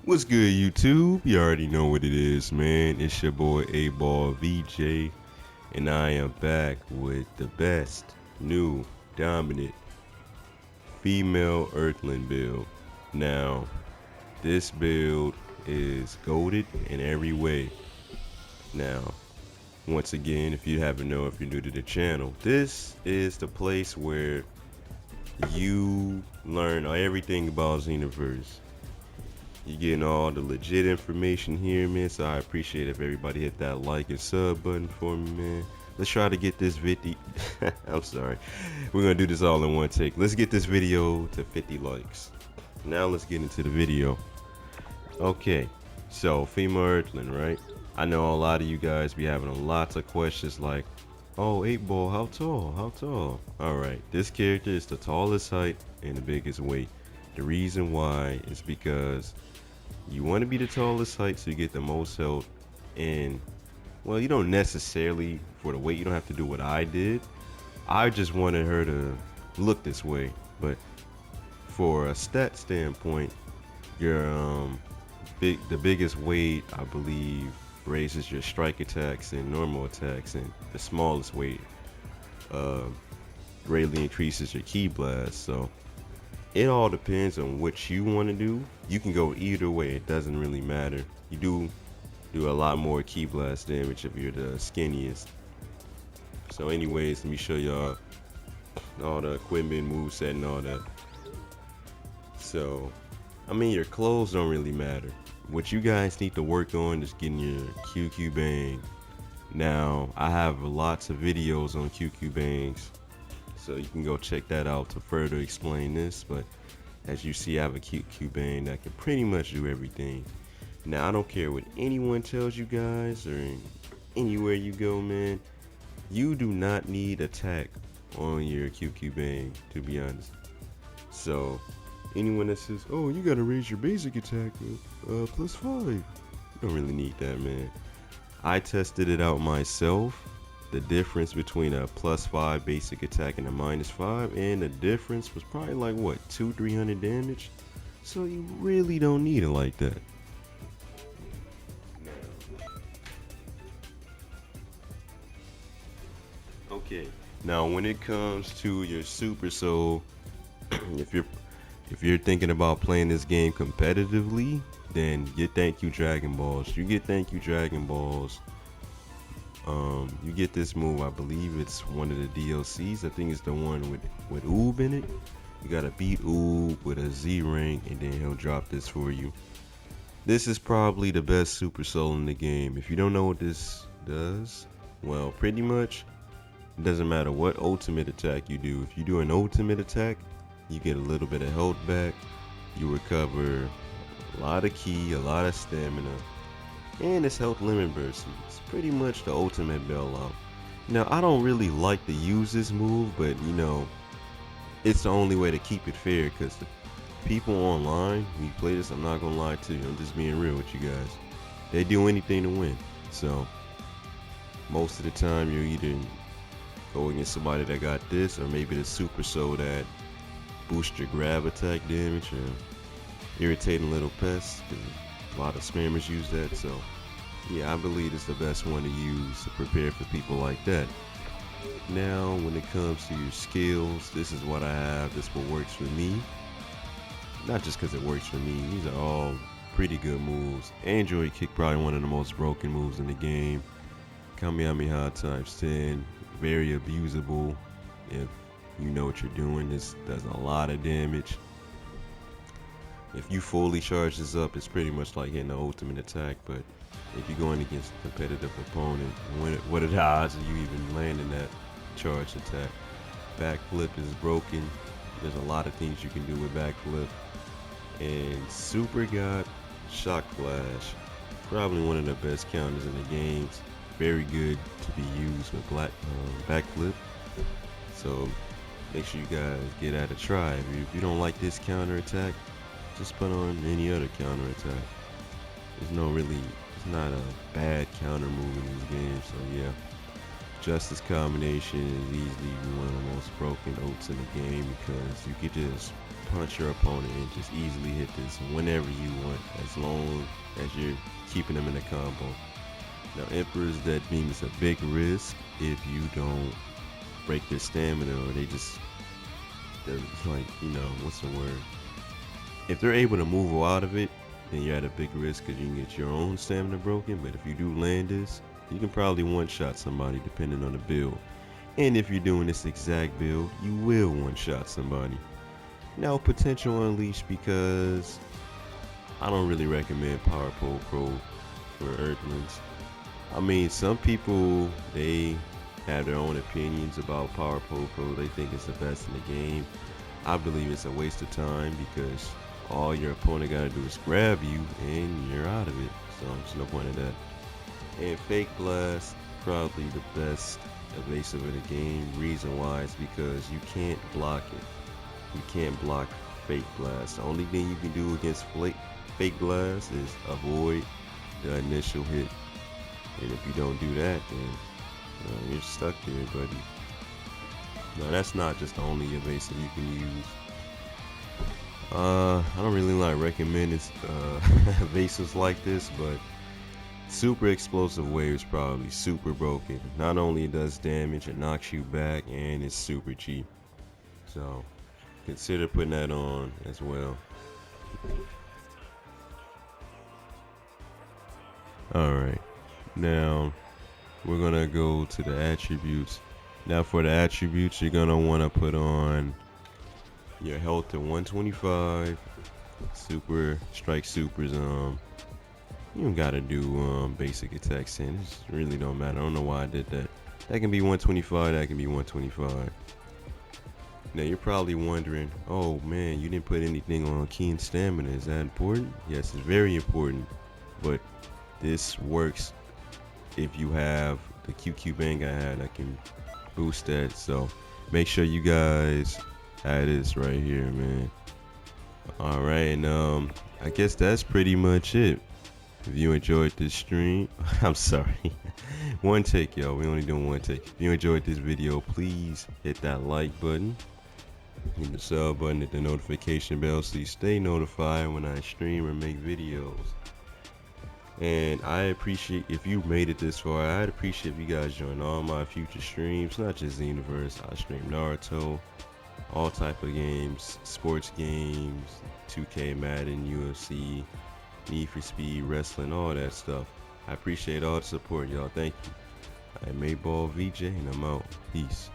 What's good, YouTube? You already know what it is, man. It's your boy A-Ball VJ, and I am back with the best, new, dominant, female Earthling build. Now, this build is goated in every way. Now, once again, if you haven't know, if you're new to the channel, this is the place where you learn everything about Xenoverse. You're getting all the legit information here, man. So I appreciate if everybody hit that like and sub button for me, man. Let's try to get this 50. I'm sorry. We're going to do this all in one take. Let's get this video to 50 likes. Now let's get into the video. Okay. So, female Earthling, right? I know a lot of you guys be having lots of questions like, oh, 8-Ball, how tall? How tall? Alright. This character is the tallest height and the biggest weight. The reason why is because you want to be the tallest height so you get the most health, and well, you don't necessarily for the weight, you don't have to do what I did. I just wanted her to look this way, but for a stat standpoint, your the biggest weight, I believe, raises your strike attacks and normal attacks, and the smallest weight greatly increases your ki blast. So it all depends on what you want to do. You can go either way, it doesn't really matter. You do a lot more ki blast damage if you're the skinniest. So anyways, let me show y'all all the equipment, moveset, and all that. So, I mean, your clothes don't really matter. What you guys need to work on is getting your QQ bang. Now, I have lots of videos on QQ bangs, so you can go check that out to further explain this. But as you see, I have a QQ bang that can pretty much do everything. Now, I don't care what anyone tells you guys or anywhere you go, man. You do not need attack on your QQ bang, to be honest. So anyone that says, oh, you gotta raise your basic attack +5, you don't really need that, man. I tested it out myself. The difference between a +5 basic attack and a -5, and the difference was probably like what, 200-300 damage. So you really don't need it like that. Okay, now when it comes to your super soul, if you're thinking about playing this game competitively, then get thank you Dragon Balls. You get thank you Dragon Balls. You get this move, I believe it's one of the DLCs. I think it's the one with Oob in it. You gotta beat Oob with a Z rank, and then he'll drop this for you. This is probably the best super soul in the game. If you don't know what this does, well, pretty much it doesn't matter what ultimate attack you do. If you do an ultimate attack, you get a little bit of health back, you recover a lot of ki, a lot of stamina, and it's health limit burst. It's pretty much the ultimate bailout. Now, I don't really like to use this move, but you know, it's the only way to keep it fair, because the people online, when you play this, I'm not gonna lie to you, I'm just being real with you guys, they do anything to win. So most of the time you're either go against somebody that got this, or maybe the super soul that boost your grab attack damage, or irritating little pests, because a lot of spammers use that. So yeah, I believe it's the best one to use to prepare for people like that. Now when it comes to your skills, this is what I have, this is what works for me. Not just because it works for me, these are all pretty good moves. Android kick, probably one of the most broken moves in the game. Kamehameha ×10, very abusable if you know what you're doing. This does a lot of damage. If you fully charge this up, it's pretty much like hitting the ultimate attack. But if you're going against a competitive opponent, what are the odds of you even landing that charged attack? Backflip is broken. There's a lot of things you can do with backflip. And Super God Shock Flash, probably one of the best counters in the games. Very good to be used with backflip. So make sure you guys get at a try. If you don't like this counter attack, just put on any other counter attack. It's not a bad counter move in this game. So yeah, Justice combination is easily one of the most broken ults in the game, because you could just punch your opponent and just easily hit this whenever you want, as long as you're keeping them in a combo. Now, Emperors, that means a big risk if you don't break their stamina, or they're like, what's the word? If they're able to move out of it, then you're at a big risk because you can get your own stamina broken. But if you do land this, you can probably one-shot somebody depending on the build. And if you're doing this exact build, you will one-shot somebody. Now, potential unleashed, because I don't really recommend Power Pole Pro for Earthlings. I mean, some people, they have their own opinions about Power Pole Pro. They think it's the best in the game. I believe it's a waste of time because all your opponent gotta do is grab you and you're out of it. So there's no point in that. And Fake Blast, probably the best evasive in the game. Reason why is because you can't block it. You can't block Fake Blast. The only thing you can do against Fake Blast is avoid the initial hit. And if you don't do that, then you're stuck there, buddy. No, that's not just the only evasive you can use. I don't really like recommending evasives like this, but Super Explosive Wave is probably super broken. Not only it does damage, it knocks you back, and it's super cheap. So consider putting that on as well. Alright, now we're gonna go to the attributes. Now for the attributes, you're gonna want to put on your health to 125. Super strike supers. You don't gotta do basic attacks 10. It really don't matter. I don't know why I did that. That can be 125. That can be 125. Now you're probably wondering, oh man, you didn't put anything on keen stamina. Is that important? Yes, it's very important. But this works if you have the QQ bang I had. I can boost that. So make sure you guys have this right here, man. All right, and I guess that's pretty much it. If you enjoyed this stream, I'm sorry, one take, y'all. We only doing one take. If you enjoyed this video, please hit that like button, hit the sub button, hit the notification bell so you stay notified when I stream or make videos. And I appreciate if you made it this far. I'd appreciate if you guys join all my future streams, not just Xenoverse. I stream Naruto, all type of games, sports games, 2K, Madden, UFC, Need for Speed, wrestling, all that stuff. I appreciate all the support, y'all. Thank you. I'm Mayball VJ, and I'm out. Peace.